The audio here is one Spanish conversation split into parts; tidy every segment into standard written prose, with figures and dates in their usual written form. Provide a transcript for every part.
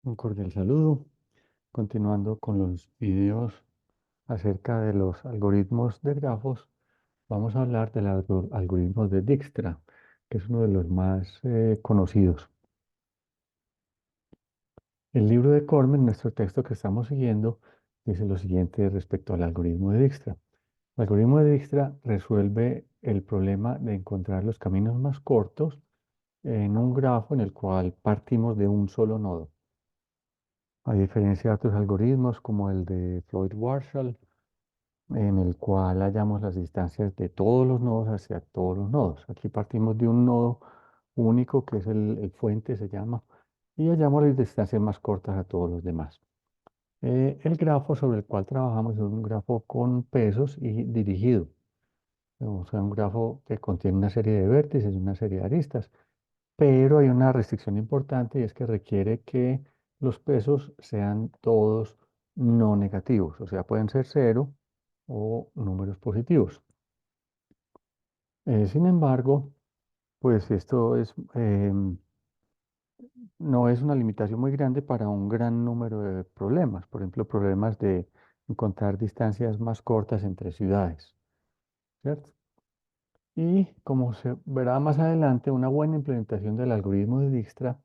Un cordial saludo. Continuando con los videos acerca de los algoritmos de grafos, vamos a hablar del algoritmo de Dijkstra, que es uno de los más conocidos. El libro de Cormen, nuestro texto que estamos siguiendo, dice lo siguiente respecto al algoritmo de Dijkstra. El algoritmo de Dijkstra resuelve el problema de encontrar los caminos más cortos en un grafo en el cual partimos de un solo nodo. A diferencia de otros algoritmos como el de Floyd-Warshall, en el cual hallamos las distancias de todos los nodos hacia todos los nodos. Aquí partimos de un nodo único, que es el fuente, se llama, y hallamos las distancias más cortas a todos los demás. El grafo sobre el cual trabajamos es un grafo con pesos y dirigido. O sea, un grafo que contiene una serie de vértices y una serie de aristas. Pero hay una restricción importante y es que requiere que los pesos sean todos no negativos, o sea, pueden ser cero o números positivos. Sin embargo, pues esto no es una limitación muy grande para un gran número de problemas, por ejemplo, problemas de encontrar distancias más cortas entre ciudades, ¿cierto? Y como se verá más adelante, una buena implementación del algoritmo de Dijkstra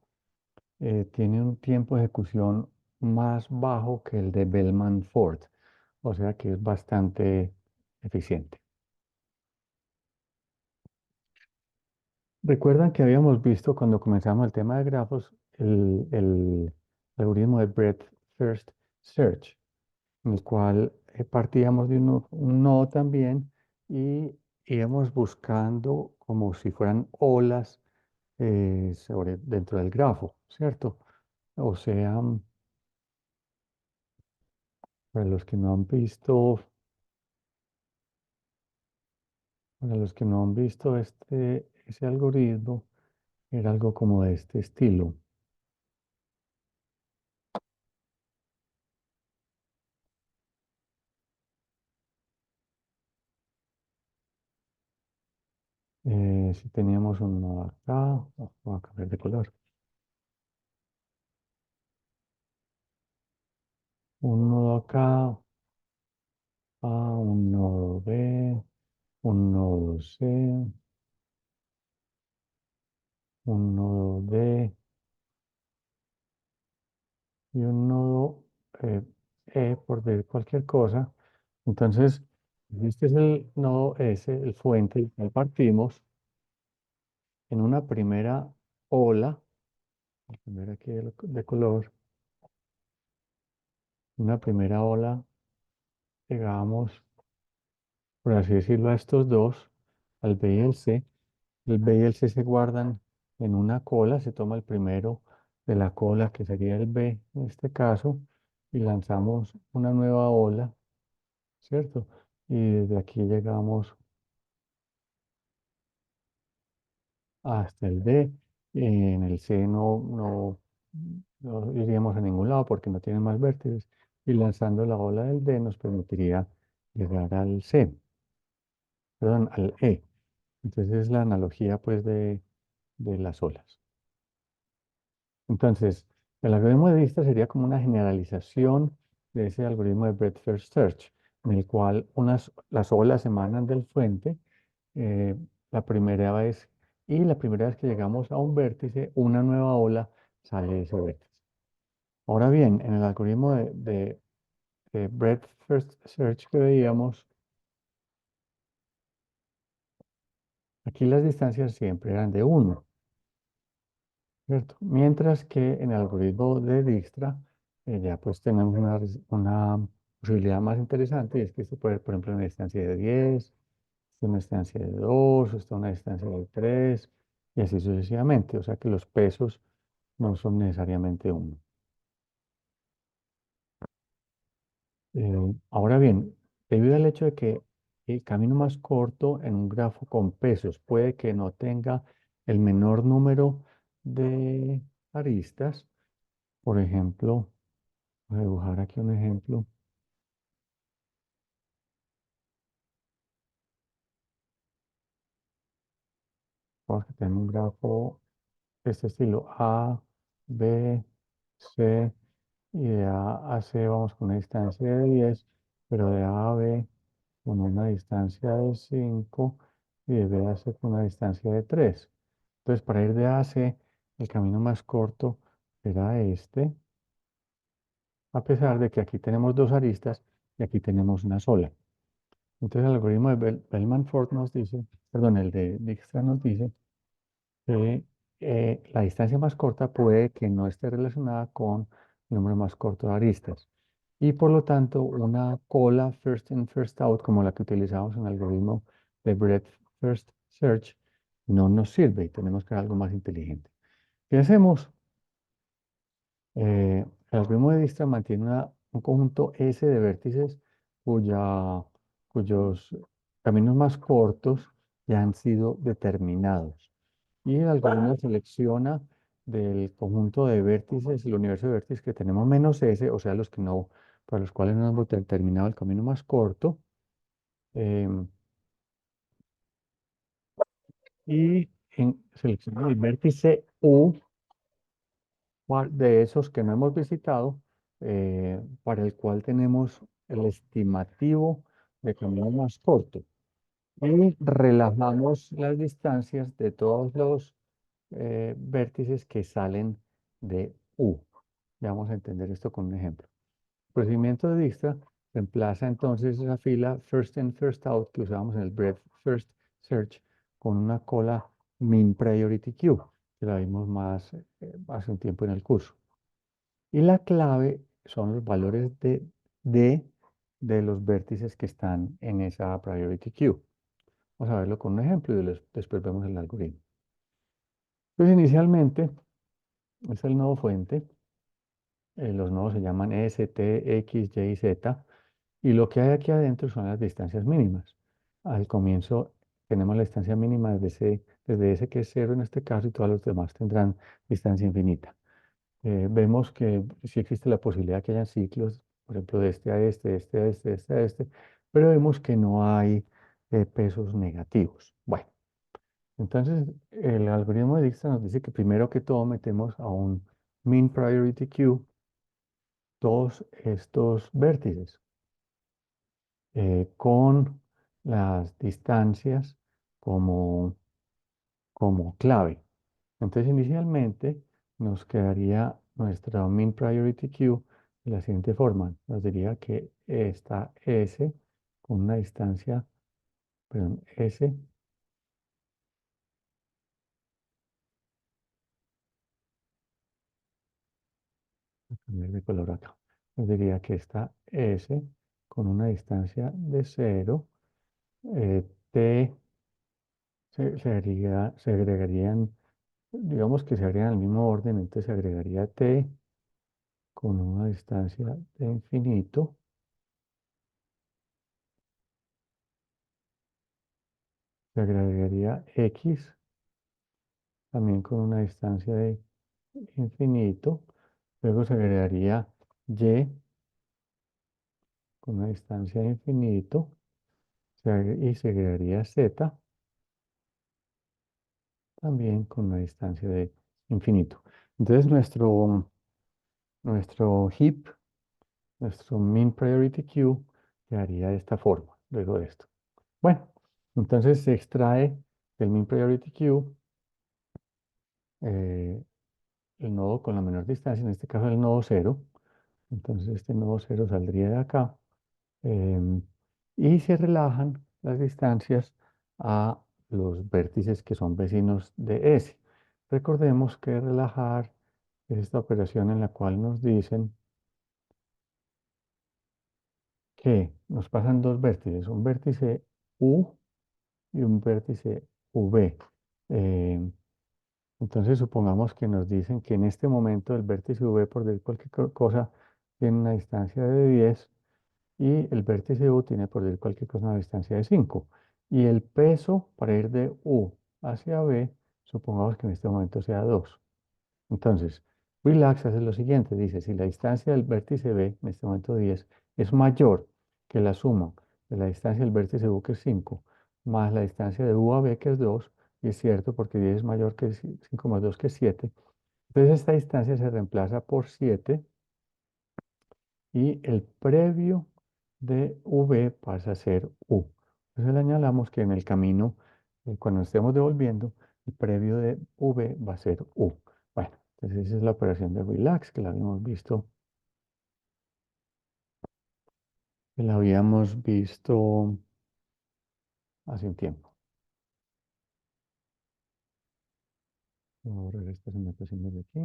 tiene un tiempo de ejecución más bajo que el de Bellman-Ford, o sea que es bastante eficiente. Recuerdan que habíamos visto cuando comenzamos el tema de grafos el algoritmo de Breadth First Search, en el cual partíamos de un nodo también y íbamos buscando como si fueran olas dentro del grafo, ¿cierto? O sea, para los que no han visto Para los que no han visto ese algoritmo, era algo como de este estilo. Si teníamos un nodo acá, voy a cambiar de color. Un nodo acá, A, un nodo B, un nodo C, un nodo D y un nodo eh, E, por decir cualquier cosa. Entonces, este es el nodo S, el fuente del cual partimos en una primera ola, la primera aquí de color, una primera ola, llegamos, por así decirlo, a estos dos, al B y el C. El B y el C se guardan en una cola, se toma el primero de la cola, que sería el B en este caso, y lanzamos una nueva ola, ¿cierto? Y desde aquí llegamos hasta el D. En el C no iríamos a ningún lado porque no tiene más vértices. Y lanzando la ola del D nos permitiría llegar al C, perdón, al E. Entonces es la analogía pues de las olas. Entonces, el algoritmo de Dijkstra sería como una generalización de ese algoritmo de Breadth First Search, en el cual las olas emanan del fuente eh, la primera vez y la primera vez que llegamos a un vértice, una nueva ola sale de ese vértice. Ahora bien, en el algoritmo de Breadth First Search que veíamos, aquí las distancias siempre eran de 1. ¿Cierto? Mientras que en el algoritmo de Dijkstra ya pues tenemos una posibilidad más interesante y es que esto puede ser, por ejemplo, una distancia de 10, una distancia de 2, una distancia de 3 y así sucesivamente. O sea que los pesos no son necesariamente 1. Ahora bien, debido al hecho de que el camino más corto en un grafo con pesos puede que no tenga el menor número de aristas, por ejemplo, voy a dibujar aquí un ejemplo. Vamos a tener un grafo de este estilo A, B, C y de A a C vamos con una distancia de 10, pero de A a B con una distancia de 5 y de B a C con una distancia de 3. Entonces, para ir de A a C, el camino más corto será este, a pesar de que aquí tenemos dos aristas y aquí tenemos una sola. Entonces, el algoritmo de Bellman-Ford nos dice, perdón, el de Dijkstra nos dice que la distancia más corta puede que no esté relacionada con el número más corto de aristas. Y por lo tanto, una cola first in, first out, como la que utilizamos en el algoritmo de breadth first search, no nos sirve y tenemos que hacer algo más inteligente. ¿Qué hacemos? El algoritmo de Dijkstra mantiene un conjunto S de vértices cuyos caminos más cortos ya han sido determinados. Y el algoritmo selecciona del conjunto de vértices, el universo de vértices que tenemos menos S, o sea, los que no, para los cuales no hemos determinado el camino más corto, em, y selecciona el vértice U de esos que no hemos visitado, para el cual tenemos el estimativo de camino más corto. Y relajamos las distancias de todos los vértices que salen de U. Ya vamos a entender esto con un ejemplo. El procedimiento de Dijkstra reemplaza entonces esa fila first in, first out que usábamos en el breadth first search con una cola min priority queue, que la vimos más hace un tiempo en el curso. Y la clave son los valores D de los vértices que están en esa priority queue. Vamos a verlo con un ejemplo y después vemos el algoritmo. Entonces, inicialmente es el nodo fuente. Los nodos se llaman S, T, X, Y y Z. Y lo que hay aquí adentro son las distancias mínimas. Al comienzo tenemos la distancia mínima desde S que es cero en este caso y todos los demás tendrán distancia infinita. Vemos que sí existe la posibilidad que haya ciclos, por ejemplo, de este a este, de este a este, de este a este, pero vemos que no hay pesos negativos. Bueno, entonces el algoritmo de Dijkstra nos dice que primero que todo metemos a un min priority queue todos estos vértices con las distancias como, como clave. Entonces, inicialmente nos quedaría nuestra min priority queue de la siguiente forma. Nos diría que está S con una distancia, perdón, S, voy a cambiar de color acá. Nos diría que está S con una distancia de cero. T se agregarían, digamos que se agregan al mismo orden, entonces se agregaría T con una distancia de infinito. Se agregaría X también con una distancia de infinito. Luego se agregaría Y con una distancia de infinito. Y se agregaría Z también con una distancia de infinito. Entonces nuestro heap, nuestro min priority queue, quedaría de esta forma, luego de esto. Bueno, entonces se extrae del min priority queue eh, el nodo con la menor distancia, en este caso el nodo cero. Entonces este nodo cero saldría de acá. em, y se relajan las distancias a los vértices que son vecinos de S. Recordemos que relajar es esta operación en la cual nos dicen que nos pasan dos vértices, un vértice U y un vértice V. Em, Entonces supongamos que nos dicen que en este momento el vértice V, por decir cualquier cosa, tiene una distancia de 10 y el vértice U tiene, por decir cualquier cosa, una distancia de 5. Y el peso para ir de U hacia B, supongamos que en este momento sea 2. Entonces, Relax hace lo siguiente, dice, si la distancia del vértice B, en este momento 10, es mayor que la suma de la distancia del vértice U, que es 5, más la distancia de U a B, que es 2, y es cierto porque 10 es mayor que 5 más 2, que es 7, Entonces esta distancia se reemplaza por 7 y el previo de V pasa a ser U. Entonces le añadamos que en el camino, cuando estemos devolviendo, el previo de V va a ser U. Bueno, entonces esa es la operación de relax que la habíamos visto, hace un tiempo. Voy a borrar estas anotaciones de aquí.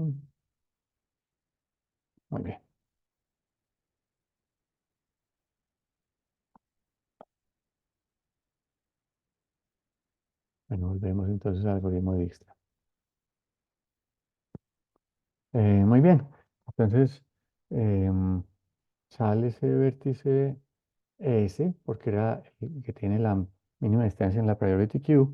Muy bien. Bueno, volvemos entonces al algoritmo de Dijkstra. Muy bien. Entonces, em, sale ese vértice S, porque era el que tiene la mínima distancia en la priority queue,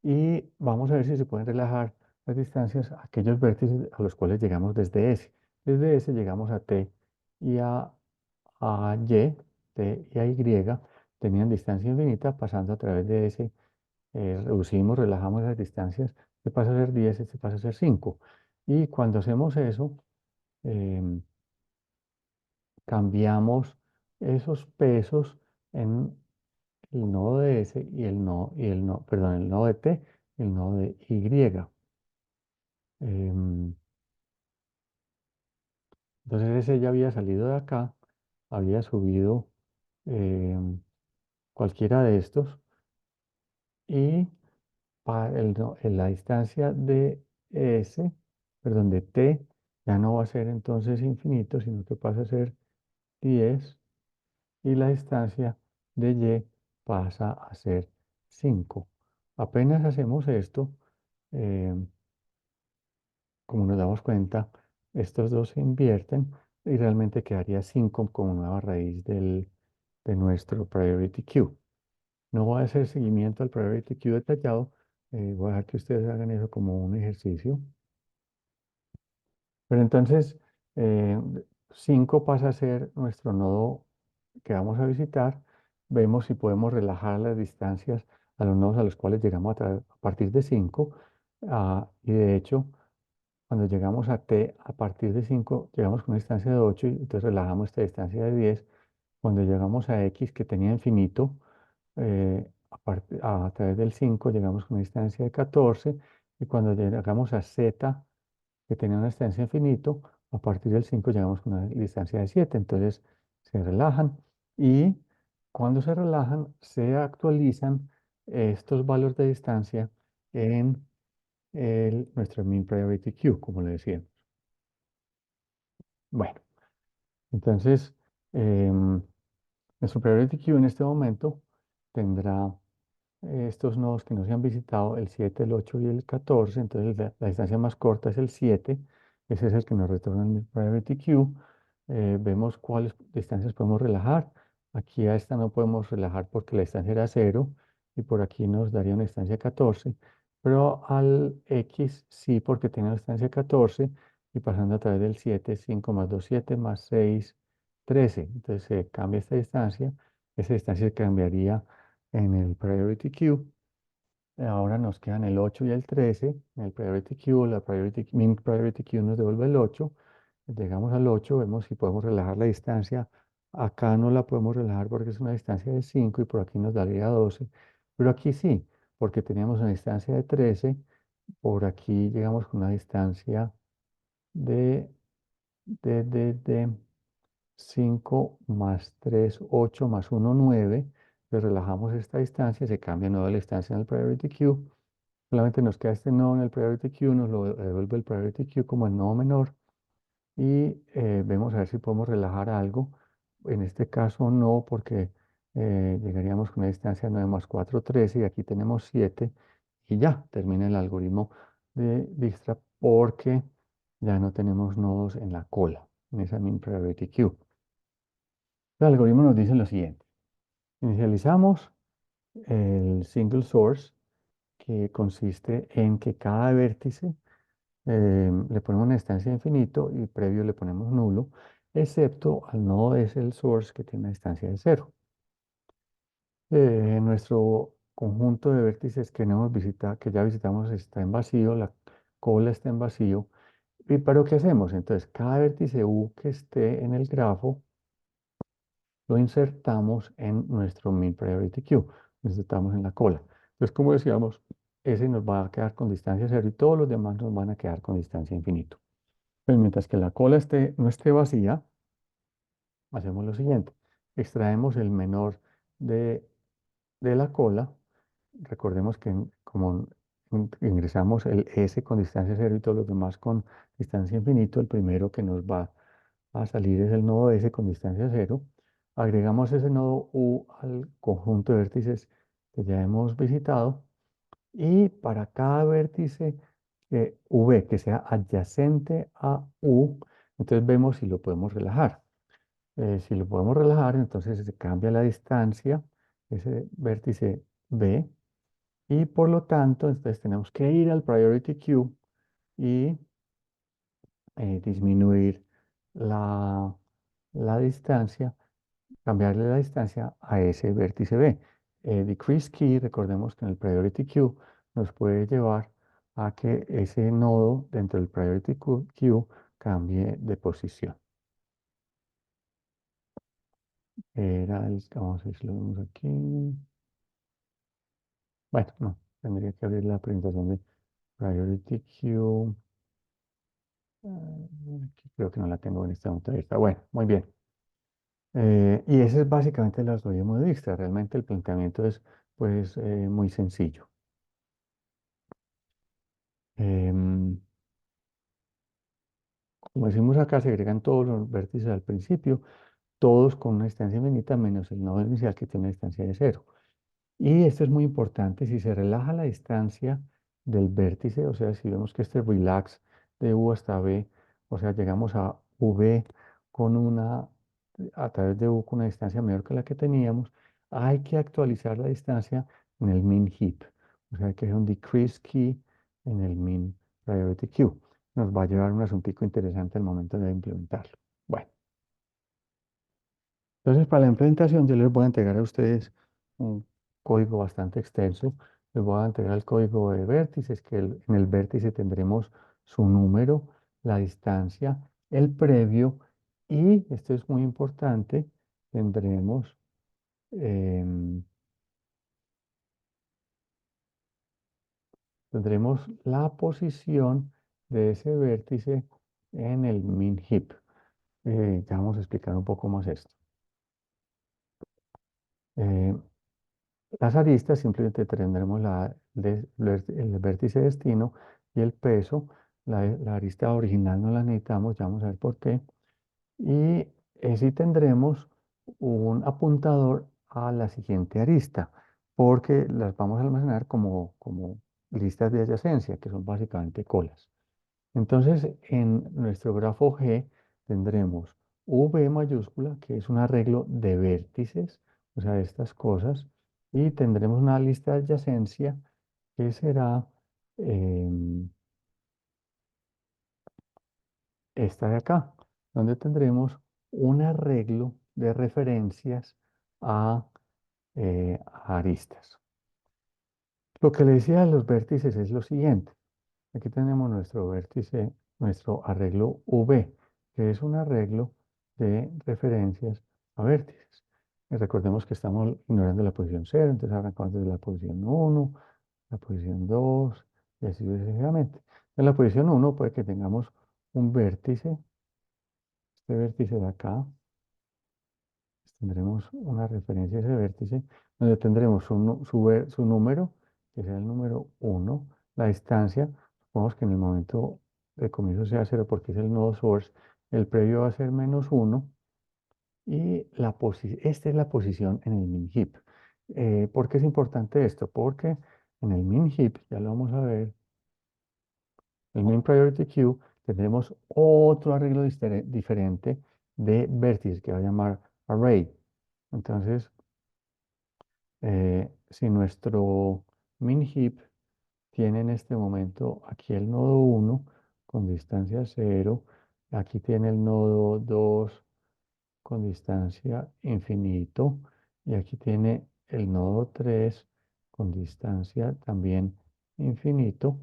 y vamos a ver si se pueden relajar las distancias a aquellos vértices a los cuales llegamos desde S. Desde S llegamos a T y a Y, T y a Y, tenían distancia infinita, pasando a través de S, reducimos, relajamos las distancias, este pasa a ser 10, este pasa a ser 5. Y cuando hacemos eso, em, cambiamos esos pesos en el nodo de S y el nodo de T y el nodo de Y. Em, entonces ese ya había salido de acá, había subido em, cualquiera de estos y en la distancia de S, perdón, de T, ya no va a ser entonces infinito, sino que pasa a ser 10 y la distancia de Y pasa a ser 5. Apenas hacemos esto, em, como nos damos cuenta, estos dos se invierten y realmente quedaría 5 como nueva raíz de nuestro priority queue. No voy a hacer seguimiento al priority queue detallado, voy a dejar que ustedes hagan eso como un ejercicio. Pero entonces, eh, 5 pasa a ser nuestro nodo que vamos a visitar. Vemos si podemos relajar las distancias a los nodos a los cuales llegamos a partir de 5. Y de hecho, cuando llegamos a T a partir de 5 llegamos con una distancia de 8 y entonces relajamos esta distancia de 10. Cuando llegamos a X, que tenía infinito, a través del 5 llegamos con una distancia de 14. Y cuando llegamos a Z, que tenía una distancia de infinito, a partir del 5 llegamos con una distancia de 7. Entonces se relajan y cuando se relajan se actualizan estos valores de distancia en nuestro mean priority queue, como le decía. Bueno, entonces nuestro priority queue en este momento tendrá estos nodos que no se han visitado, el 7, el 8 y el 14. Entonces la distancia más corta es el 7. Ese es el que nos retorna el priority queue. Vemos cuáles distancias podemos relajar. Aquí a esta no podemos relajar porque la distancia era 0 y por aquí nos daría una distancia 14. Pero al X sí, porque tiene una distancia 14 y pasando a través del 7, 5 más 2, 7 más 6, 13. Entonces se cambia esta distancia. Esa distancia cambiaría en el priority queue. Ahora nos quedan el 8 y el 13. En el priority queue, min priority queue nos devuelve el 8. Llegamos al 8, vemos si podemos relajar la distancia. Acá no la podemos relajar porque es una distancia de 5 y por aquí nos daría 12. Pero aquí sí, porque teníamos una distancia de 13. Por aquí llegamos con una distancia de, de 5 más 3 8 más 1 9. Le relajamos esta distancia, se cambia el nodo de la distancia en el priority queue. Solamente nos queda este nodo en el priority queue, nos lo devuelve el priority queue como el nodo menor y vemos a ver si podemos relajar algo. En este caso no, porque llegaríamos con una distancia de 9 más 4 13 y aquí tenemos 7 y ya termina el algoritmo de Dijkstra porque ya no tenemos nodos en la cola, en esa min priority queue. El algoritmo nos dice lo siguiente. Inicializamos el single source, que consiste en que cada vértice le ponemos una distancia de infinito y previo le ponemos nulo, excepto al nodo es el source que tiene una distancia de 0. Nuestro conjunto de vértices que no hemos visitado, que ya visitamos está en vacío, la cola está en vacío, pero ¿qué hacemos? Entonces, cada vértice U que esté en el grafo lo insertamos en nuestro min priority queue, lo insertamos en la cola. Entonces, como decíamos, ese nos va a quedar con distancia cero y todos los demás nos van a quedar con distancia infinito. Pues mientras que la cola no esté vacía, hacemos lo siguiente. Extraemos el menor de, de la cola. Recordemos que como ingresamos el S con distancia cero y todos los demás con distancia infinito, el primero que nos va a salir es el nodo S con distancia cero. Agregamos ese nodo U al conjunto de vértices que ya hemos visitado y para cada vértice V que sea adyacente a U, entonces vemos si lo podemos relajar. Si lo podemos relajar, entonces se cambia la distancia, ese vértice B, y por lo tanto, entonces tenemos que ir al priority queue y disminuir la, la distancia, cambiarle la distancia a ese vértice B. Decrease key, recordemos que en el priority queue nos puede llevar a que ese nodo dentro del priority queue cambie de posición. Vamos a ver si lo vemos aquí. Bueno, no, tendría que abrir la presentación de priority queue. Aquí creo que no la tengo en este momento abierta. Bueno, muy bien. Y ese es básicamente el algoritmo de Dijkstra. Realmente el planteamiento es pues muy sencillo. Em, Como decimos acá, se agregan todos los vértices al principio, todos con una distancia infinita menos el nodo inicial que tiene una distancia de cero. Y esto es muy importante, si se relaja la distancia del vértice, o sea, si vemos que este relax de U hasta B, o sea, llegamos a V con a través de U con una distancia mayor que la que teníamos, hay que actualizar la distancia en el min heap, o sea, hay que hacer un decrease key en el min priority queue. Nos va a llevar un asuntico interesante al momento de implementarlo. Bueno. Entonces, para la implementación, yo les voy a entregar a ustedes un código bastante extenso. Les voy a entregar el código de vértices, que en el vértice tendremos su número, la distancia, el previo y, esto es muy importante, tendremos, em, tendremos la posición de ese vértice en el min heap. Ya vamos a explicar un poco más esto. Eh, Las aristas simplemente tendremos el vértice destino y el peso. La arista original no la necesitamos, ya vamos a ver por qué. Y sí tendremos un apuntador a la siguiente arista, porque las vamos a almacenar como listas de adyacencia, que son básicamente colas. Entonces, en nuestro grafo G tendremos V mayúscula, que es un arreglo de vértices, o sea, de estas cosas, y tendremos una lista de adyacencia que será em, esta de acá, donde tendremos un arreglo de referencias a aristas. Lo que le decía de los vértices es lo siguiente. Aquí tenemos nuestro vértice, nuestro arreglo V, que es un arreglo de referencias a vértices. Y recordemos que estamos ignorando la posición cero, entonces arrancamos desde la posición 1, la posición 2 y así sucesivamente. En la posición 1 puede que tengamos un vértice, este vértice de acá, tendremos una referencia a ese vértice, donde tendremos su número, que sea el número 1, la distancia, supongamos que en el momento de comienzo sea 0 porque es el nodo source, el previo va a ser -1, y esta es la posición en el min heap. ¿Por qué es importante esto? Porque en el min heap, ya lo vamos a ver, el min priority queue, tendremos otro arreglo diferente de vértices que va a llamar array. Entonces, si nuestro min heap tiene en este momento aquí el nodo 1 con distancia 0, aquí tiene el nodo 2 con distancia infinito y aquí tiene el nodo 3 con distancia también infinito.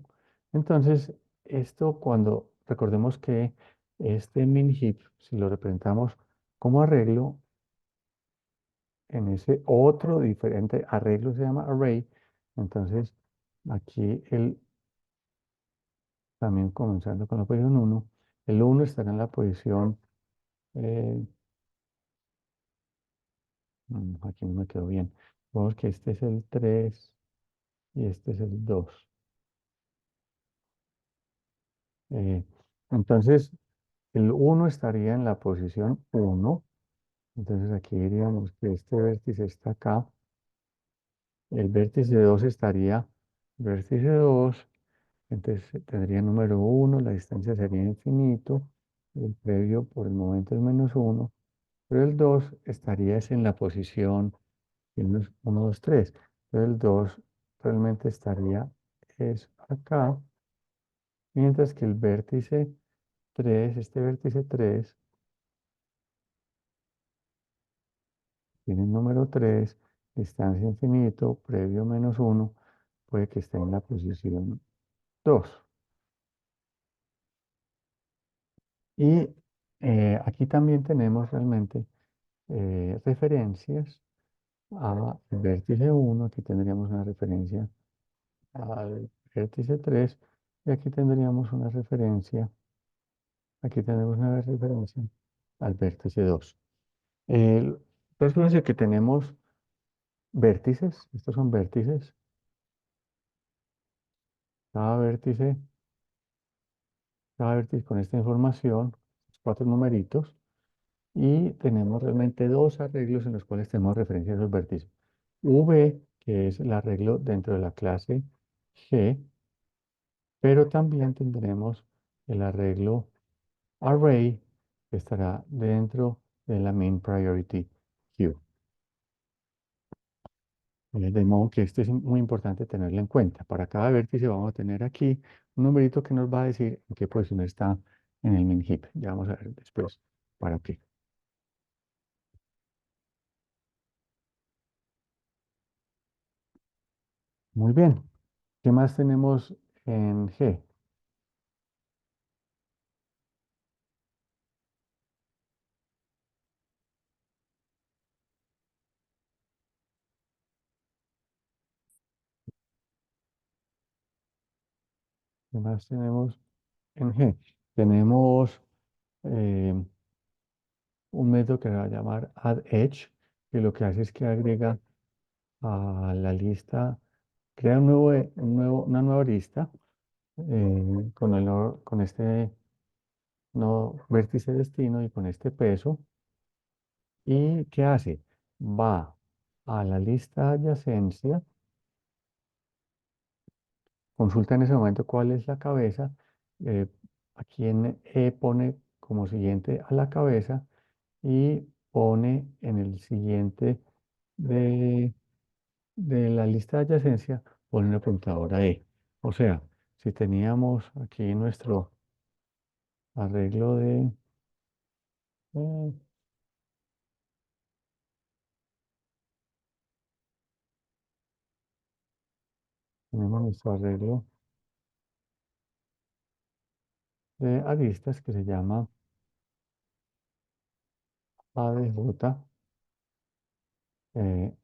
Entonces, esto cuando recordemos que este min heap, si lo representamos como arreglo, en ese otro diferente arreglo se llama array. Entonces, aquí también comenzando con la posición uno, el uno estará en la posición, eh, aquí no me quedó bien. Vemos que este es el 3 y este es el 2. Eh, entonces, el uno estaría en la posición uno. Entonces, aquí diríamos que este vértice está acá. El vértice 2 estaría, vértice 2. Entonces tendría número uno, la distancia sería infinito, el previo por el momento es menos uno, pero el 2 estaría es en la posición uno, 2, 3. Entonces el 2 realmente estaría es acá, mientras que el vértice 3, este vértice 3, tiene el número 3, distancia infinito, previo menos uno, puede que esté en la posición 2. Y aquí también tenemos realmente referencias al vértice uno. Aquí tendríamos una referencia al vértice 3 y aquí tendríamos una referencia, aquí tenemos una referencia al vértice 2. Entonces fíjense que tenemos vértices, estos son vértices, cada vértice, cada vértice con esta información, cuatro numeritos, y tenemos realmente dos arreglos en los cuales tenemos referencia a esos vértices. V, que es el arreglo dentro de la clase G, pero también tendremos el arreglo array, que estará dentro de la main priority queue. De modo que esto es muy importante tenerlo en cuenta. Para cada vértice vamos a tener aquí un numerito que nos va a decir en qué posición está en el min heap. Ya vamos a ver después para qué. Muy bien. ¿Qué más tenemos en G? ¿Qué más tenemos en G? Tenemos eh, un método que se va a llamar addEdge, que lo que hace es que agrega a la lista, crea una nueva lista con este no, vértice destino y con este peso. ¿Y qué hace? Va a la lista adyacencia, consulta en ese momento cuál es la cabeza, eh, aquí en E pone como siguiente a la cabeza y pone en el siguiente de, de la lista de adyacencia, pone una apuntadora E. O sea, si teníamos aquí nuestro arreglo eh, tenemos nuestro arreglo de aristas que se llama ADJ. eh,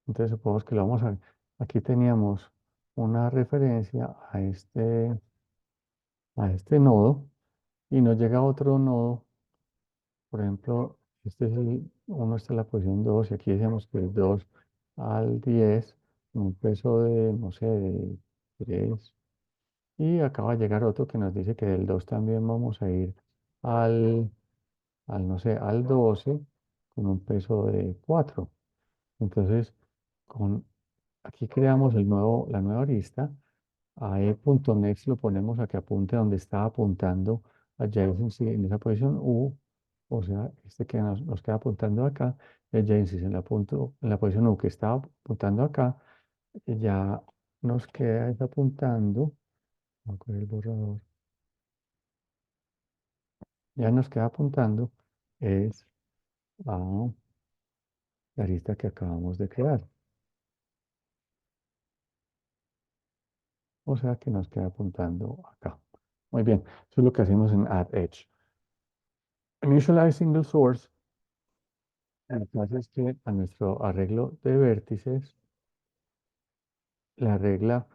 entonces supongamos que lo vamos a ver. Aquí teníamos una referencia a este nodo y nos llega otro nodo. Por ejemplo, uno está en la posición 2 y aquí decíamos que es 2 al 10, con un peso de, no sé, de 3. Y acaba de llegar otro que nos dice que del 2 también vamos a ir al, no sé, al 12 con un peso de 4. Entonces, con, aquí creamos la nueva arista. A e.next lo ponemos a que apunte donde está apuntando adjacency en esa posición U. O sea, este que nos queda apuntando acá, adjacency en la posición U que está apuntando acá, ya nos queda es apuntando, voy a coger el borrador, ya nos queda apuntando es a la arista que acabamos de crear. O sea que nos queda apuntando acá. Muy bien, eso es lo que hacemos en add edge. Initialize single source, lo que hace es que a nuestro arreglo de vértices le agrega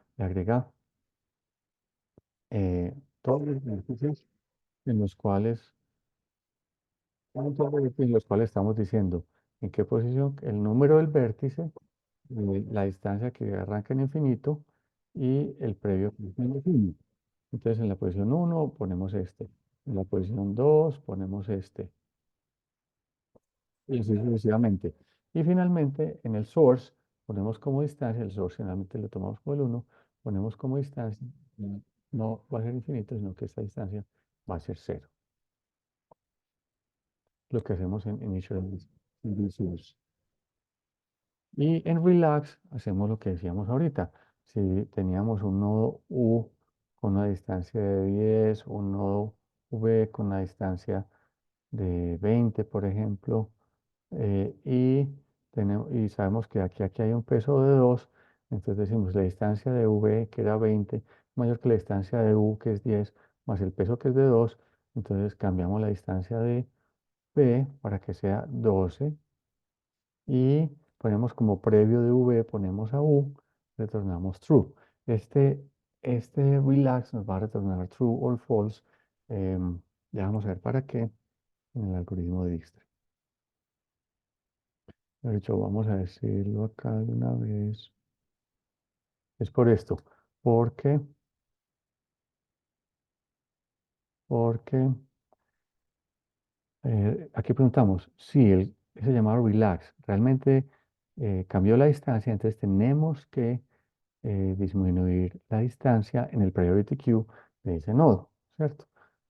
todos los vértices en los cuales, en los cuales estamos diciendo en qué posición, el número del vértice, la distancia que arranca en infinito y el previo que es menos uno. Entonces en la posición uno ponemos este, en la posición 2 ponemos este, y así sucesivamente. Y finalmente en el source ponemos como distancia, el source generalmente lo tomamos como el uno, ponemos como distancia, no va a ser infinito, sino que esta distancia va a ser cero. Lo que hacemos en Initial Source. Y en Relax hacemos lo que decíamos ahorita. Si teníamos un nodo U con una distancia de 10, un nodo V con una distancia de 20, por ejemplo, y sabemos que aquí hay un peso de 2, entonces decimos la distancia de V, que era 20, mayor que la distancia de U, que es 10, más el peso, que es de 2, entonces cambiamos la distancia de V para que sea 12 y ponemos como previo de V, ponemos a U, retornamos true. Este, este relax nos va a retornar true or false. Ya vamos a ver para qué en el algoritmo de Dijkstra. De hecho, vamos a decirlo acá de una vez. Es por esto, porque, porque aquí preguntamos si ese llamado relax realmente cambió la distancia, entonces tenemos que disminuir la distancia en el priority queue de ese nodo, ¿cierto?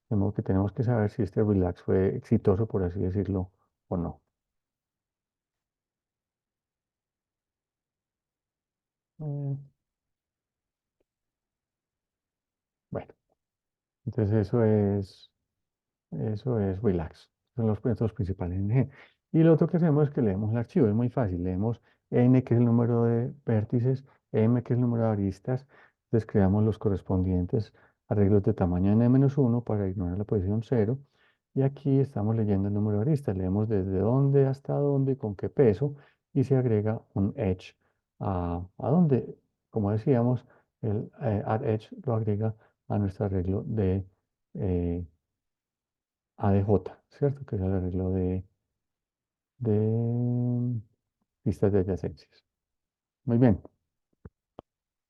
De modo que tenemos que saber si este relax fue exitoso, por así decirlo, o no. Eh, bueno, entonces eso es relax. Son los puntos principales en G. Y lo otro que hacemos es que leemos el archivo. Es muy fácil. Leemos n, que es el número de vértices, m, que es el número de aristas. Entonces creamos los correspondientes arreglos de tamaño n-1 para ignorar la posición 0. Y aquí estamos leyendo el número de aristas. Leemos desde dónde hasta dónde, con qué peso. Y se agrega un edge a dónde. Como decíamos, el add edge lo agrega a nuestro arreglo de eh, ADJ, ¿cierto? Que es el arreglo de listas de adyacencias. Muy bien.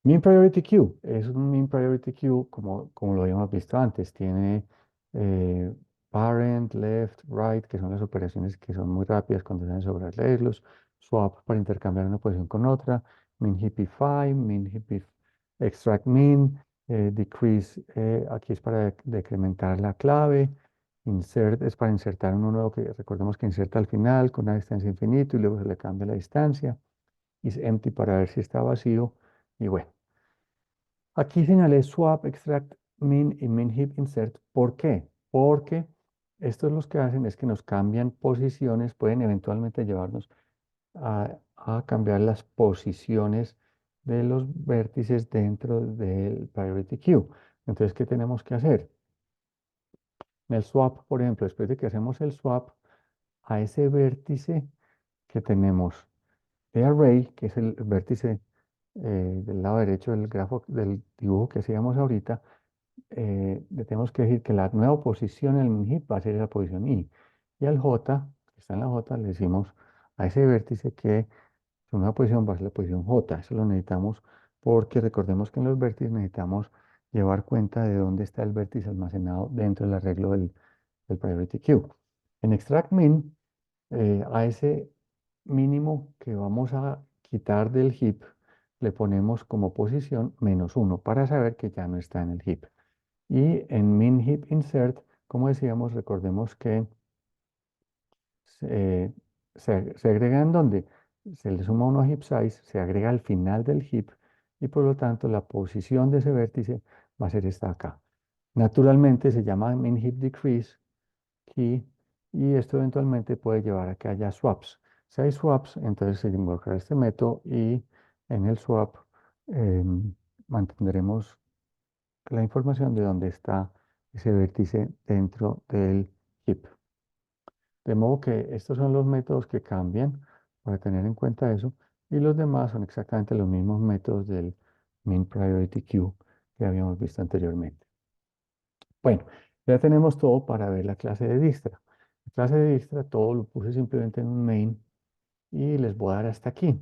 Mean Priority Queue es un Mean Priority Queue como lo habíamos visto antes. Tiene eh, parent, left, right, que son las operaciones que son muy rápidas cuando se deben sobreleerlos. Swap para intercambiar una posición con otra. Min heapify, extract min, decrease, aquí es para decrementar la clave. Insert es para insertar uno nuevo que recordemos que inserta al final con una distancia infinita y luego se le cambia la distancia. Is empty para ver si está vacío. Y bueno. Aquí señalé swap, extract, min y min heap insert. ¿Por qué? Porque estos los que hacen es que nos cambian posiciones, pueden eventualmente llevarnos a cambiar las posiciones de los vértices dentro del priority queue. Entonces, ¿qué tenemos que hacer? En el swap, por ejemplo, después de que hacemos el swap, a ese vértice que tenemos de array, que es el vértice del lado derecho del grafo, del dibujo que hacíamos ahorita, le tenemos que decir que la nueva posición en el min-heap va a ser la posición i. Y al j, que está en la j, le decimos a ese vértice que su nueva posición va a ser la posición j. Eso lo necesitamos porque recordemos que en los vértices necesitamos llevar cuenta de dónde está el vértice almacenado dentro del arreglo del priority queue. En extract min, a ese mínimo que vamos a quitar del heap, le ponemos como posición -1 para saber que ya no está en el heap. Y en min heap insert, como decíamos, recordemos que se agrega en donde se le suma uno a heap size, se agrega al final del heap y por lo tanto la posición de ese vértice va a ser esta acá. Naturalmente se llama min heap decrease key y esto eventualmente puede llevar a que haya swaps. Si hay swaps, entonces se involucrará este método y en el swap mantendremos la información de dónde está ese vértice dentro del heap. De modo que estos son los métodos que cambian para tener en cuenta eso, y los demás son exactamente los mismos métodos del min priority queue que habíamos visto anteriormente. Bueno, ya tenemos todo para ver la clase de Dijkstra. La clase de Dijkstra todo lo puse simplemente en un main y les voy a dar hasta aquí.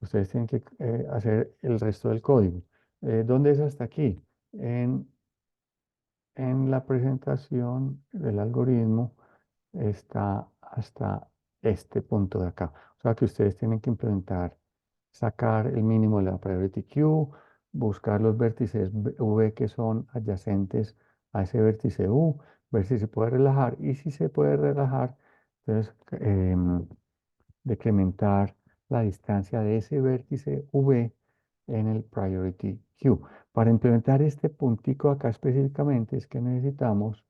Ustedes tienen que hacer el resto del código. ¿Dónde es hasta aquí? En, en la presentación del algoritmo está hasta este punto de acá. O sea que ustedes tienen que implementar, sacar el mínimo de la priority queue, buscar los vértices V que son adyacentes a ese vértice U, ver si se puede relajar, y si se puede relajar, entonces decrementar la distancia de ese vértice V en el priority queue. Para implementar este puntico acá específicamente es que necesitamos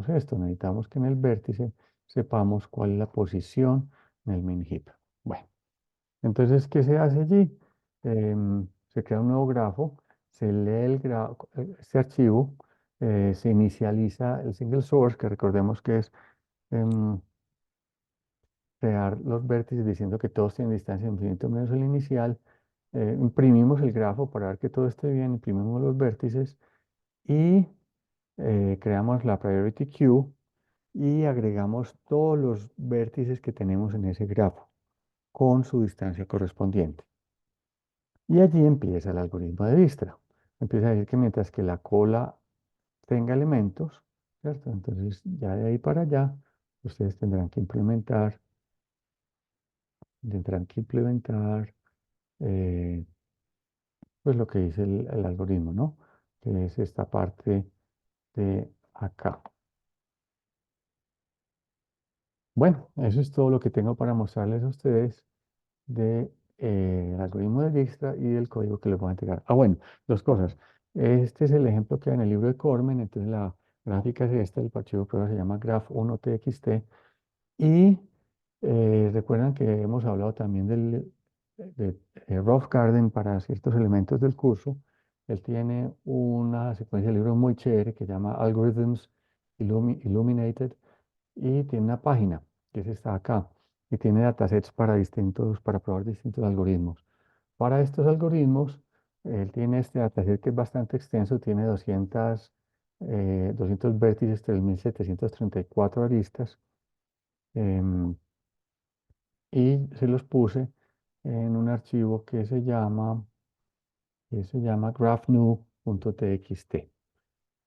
esto, necesitamos que en el vértice sepamos cuál es la posición en el min heap. Bueno, entonces, ¿qué se hace allí? Se crea un nuevo grafo, se lee este archivo, se inicializa el single source, que recordemos que es em, crear los vértices diciendo que todos tienen distancia de infinito menos el inicial. Imprimimos el grafo para ver que todo esté bien, imprimimos los vértices y creamos la priority queue y agregamos todos los vértices que tenemos en ese grafo con su distancia correspondiente. Y allí empieza el algoritmo de Dijkstra. Empieza a decir que mientras que la cola tenga elementos, ¿cierto? Entonces ya de ahí para allá ustedes tendrán que implementar eh, pues lo que dice el algoritmo, ¿no? Que es esta parte de acá. Bueno, eso es todo lo que tengo para mostrarles a ustedes de, el algoritmo de Dijkstra y del código que les voy a entregar. Ah, bueno, dos cosas. Este es el ejemplo que hay en el libro de Cormen, entonces la gráfica es esta, el archivo de prueba se llama graph1.txt y recuerdan que hemos hablado también de Rough Garden para ciertos elementos del curso. Él tiene una secuencia de libros muy chévere que se llama Algorithms Illuminated y tiene una página que es esta acá y tiene datasets para probar distintos algoritmos. Para estos algoritmos, él tiene este dataset que es bastante extenso, tiene 200 vértices, 3734 aristas, em, y se los puse en un archivo que se llama graphnew.txt.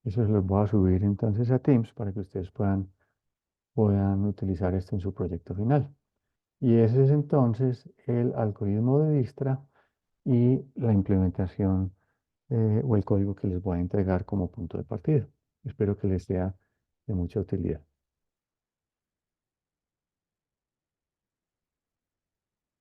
Eso se los voy a subir entonces a Teams para que ustedes puedan utilizar esto en su proyecto final. Y ese es entonces el algoritmo de Dijkstra y la implementación o el código que les voy a entregar como punto de partida. Espero que les sea de mucha utilidad.